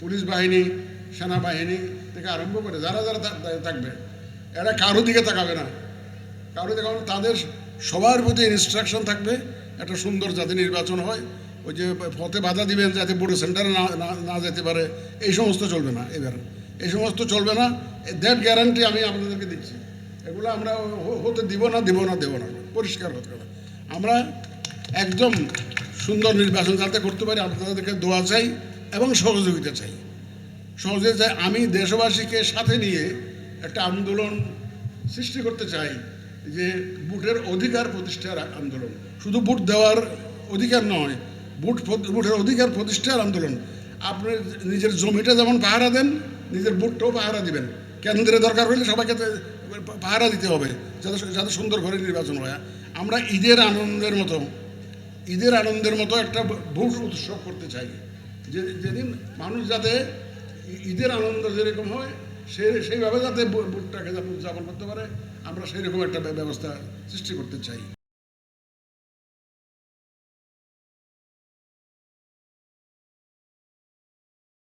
Police বাহিনী, সেনাবাহিনী থেকে আরম্ভ করে যারা যারা থাকবে, এরা কারো দিকে তাকাবে না, কারো দিকে তাদের সবার প্রতি ইনস্ট্রাকশন থাকবে একটা সুন্দর যাতে নির্বাচন হয়। ওই যে পথে বাধা দিবেন যাতে ভোট সেন্টারে না যেতে পারে, এই সমস্ত চলবে না। এবার এই সমস্ত চলবে না, দ্যাট গ্যারান্টি আমি আপনাদেরকে দিচ্ছি। এগুলো আমরা হতে দিব না, পরিষ্কার হতে হবে। আমরা একদম সুন্দর নির্বাচন যাতে করতে পারি আপনাদেরকে দোয়া চাই এবং সহযোগিতা চাই। আমি দেশবাসীকে সাথে নিয়ে একটা আন্দোলন সৃষ্টি করতে চাই, যে ভোটের অধিকার প্রতিষ্ঠার আন্দোলন। শুধু ভোট দেওয়ার অধিকার নয়, ভোটের অধিকার প্রতিষ্ঠার আন্দোলন। আপনি নিজের জমিটা যেমন পাহারা দেন, নিজের ভোটটাও পাহারা দিবেন। কেন্দ্রে দরকার হলে সবাইকে পাহারা দিতে হবে, যাতে সুন্দর করে নির্বাচন হয়। আমরা ঈদের আনন্দের মতো একটা ভোট উৎসব করতে চাই, যেদিন মানুষ যাতে ঈদের আনন্দ যেরকম হয় সেইভাবে যাতে ভোটটাকে যাতে উদযাপন করতে পারে, আমরা সেই রকম একটা ব্যবস্থা সৃষ্টি করতে চাই।